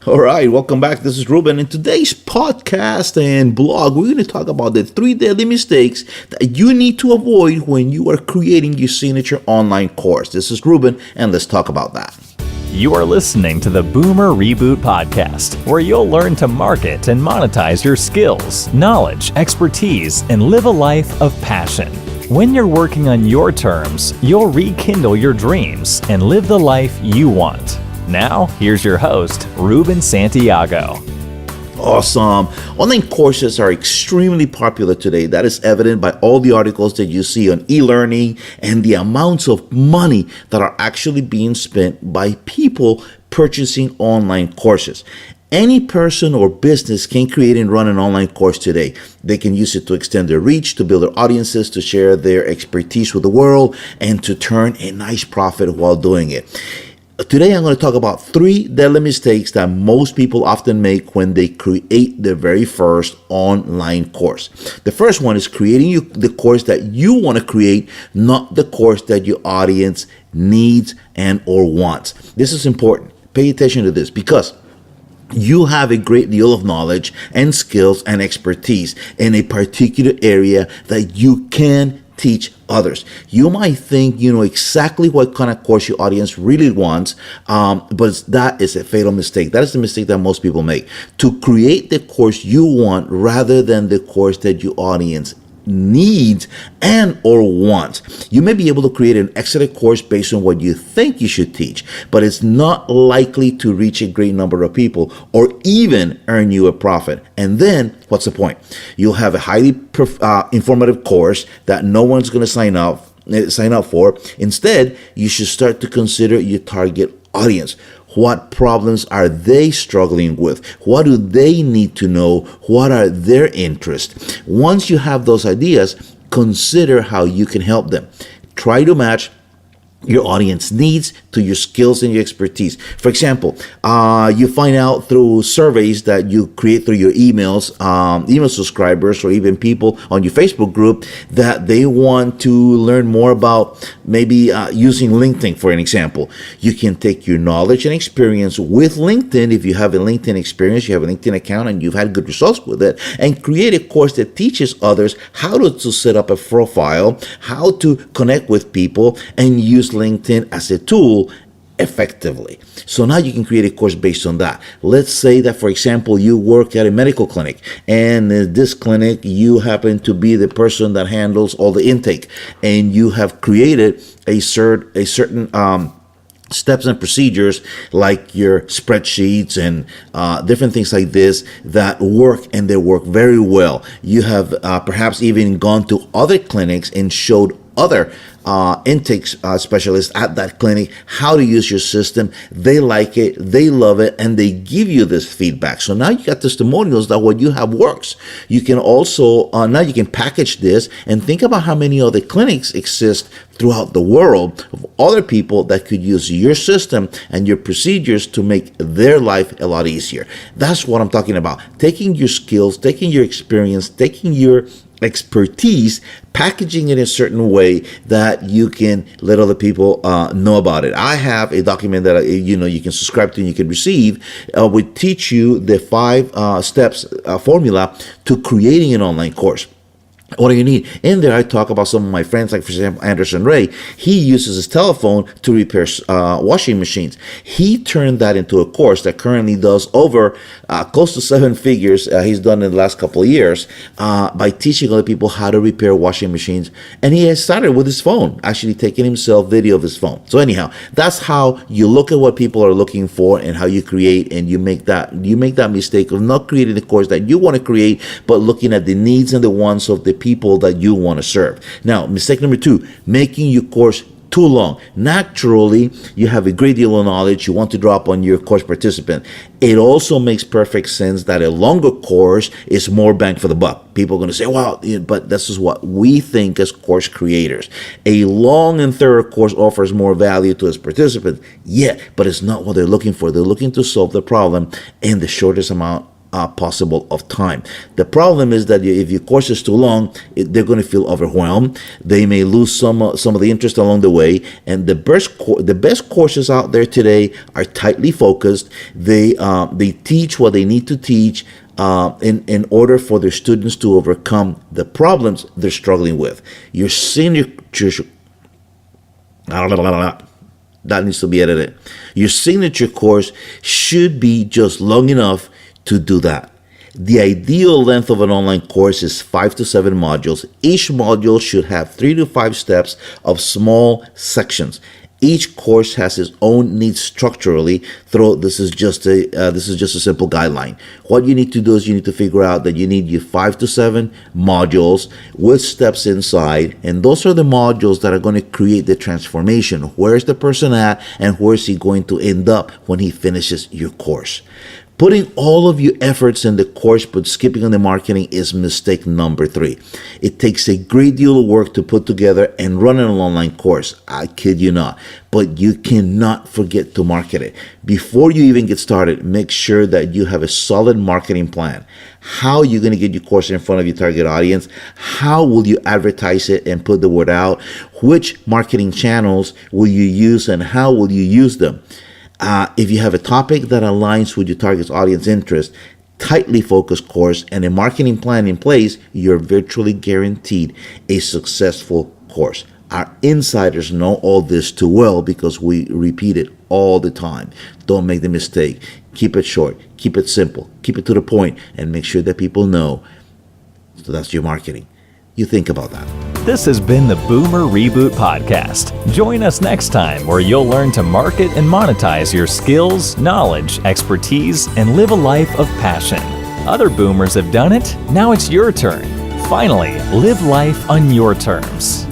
All right, welcome back. This is Ruben. In today's podcast and blog, we're going to talk about the three deadly mistakes that you need to avoid when you are creating your signature online course. This is Ruben, and let's talk about that. You are listening to the Boomer Reboot Podcast, where you'll learn to market and monetize your skills, knowledge, expertise, and live a life of passion. When you're working on your terms, you'll rekindle your dreams and live the life you want. Now, here's your host, Ruben Santiago. Awesome. Online courses are extremely popular today. That is evident by all the articles that you see on e-learning and the amounts of money that are actually being spent by people purchasing online courses. Any person or business can create and run an online course today. They can use it to extend their reach, to build their audiences, to share their expertise with the world, and to turn a nice profit while doing it. Today, I'm going to talk about three deadly mistakes that most people often make when they create their very first online course. The first one is creating the course that you want to create, not the course that your audience needs and or wants. This is important. Pay attention to this because you have a great deal of knowledge and skills and expertise in a particular area that you can teach others. You might think you know exactly what kind of course your audience really wants, but that is a fatal mistake. That is the mistake that most people make. To create the course you want rather than the course that your audience needs and or wants. You may be able to create an excellent course based on what you think you should teach, but it's not likely to reach a great number of people or even earn you a profit. And then what's the point? You'll have a highly informative course that no one's going to sign up for. Instead, you should start to consider your target audience. What problems are they struggling with? What do they need to know? What are their interests? Once you have those ideas, consider how you can help them. Try to match your audience needs to your skills and your expertise. For example, you find out through surveys that you create through your email subscribers, or even people on your Facebook group, that they want to learn more about maybe using LinkedIn, for an example. You can take your knowledge and experience with LinkedIn. If you have a LinkedIn experience, you have a LinkedIn account, and you've had good results with it, and create a course that teaches others how to set up a profile, how to connect with people, and use LinkedIn as a tool effectively. So now you can create a course based on that. Let's say that, for example, you work at a medical clinic, and in this clinic you happen to be the person that handles all the intake, and you have created a certain steps and procedures like your spreadsheets and different things like this that work, and they work very well. You have perhaps even gone to other clinics and showed other intake specialists at that clinic how to use your system. They like it, they love it, and they give you this feedback. So now you got testimonials that what you have works. You can also now you can package this and think about how many other clinics exist throughout the world of other people that could use your system and your procedures to make their life a lot easier. That's what I'm talking about. Taking your skills, taking your experience, taking your expertise, packaging it in a certain way that you can let other people know about it. I have a document that you can subscribe to and you can receive. Would teach you the 5 steps formula to creating an online course. What do you need? In there, I talk about some of my friends, like, for example, Anderson Ray. He uses his telephone to repair washing machines. He turned that into a course that currently does over close to 7 figures he's done in the last couple of years by teaching other people how to repair washing machines. And he has started with his phone, actually taking himself video of his phone. So anyhow, that's how you look at what people are looking for and how you create, and you make that mistake of not creating the course that you want to create, but looking at the needs and the wants of the people that you want to serve. Now, mistake number 2, making your course too long. Naturally, you have a great deal of knowledge you want to drop on your course participant. It also makes perfect sense that a longer course is more bang for the buck. People are going to say, well, but this is what we think as course creators. A long and thorough course offers more value to its participants, but it's not what they're looking for. They're looking to solve the problem in the shortest amount possible of time. The problem is that if your course is too long, they're going to feel overwhelmed. They may lose some of the interest along the way. And the best courses out there today are tightly focused. They teach what they need to teach in order for their students to overcome the problems they're struggling with. Your signature, that needs to be edited. Your signature course should be just long enough to do that. The ideal length of an online course is 5 to 7 modules. Each module should have 3 to 5 steps of small sections. Each course has its own needs structurally. This is just a simple guideline. What you need to do is you need to figure out that you need your 5 to 7 modules with steps inside, and those are the modules that are going to create the transformation. Where's the person at, and where's he going to end up when he finishes your course? Putting all of your efforts in the course but skipping on the marketing is mistake number 3. It takes a great deal of work to put together and run an online course. I kid you not. But you cannot forget to market it. Before you even get started, make sure that you have a solid marketing plan. How are you going to get your course in front of your target audience? How will you advertise it and put the word out? Which marketing channels will you use, and how will you use them? If you have a topic that aligns with your target audience interest, tightly focused course, and a marketing plan in place, you're virtually guaranteed a successful course. Our insiders know all this too well because we repeat it all the time. Don't make the mistake. Keep it short, keep it simple, keep it to the point, and make sure that people know. So that's your marketing. You think about that. This has been the Boomer Reboot Podcast. Join us next time where you'll learn to market and monetize your skills, knowledge, expertise, and live a life of passion. Other boomers have done it. Now it's your turn. Finally, live life on your terms.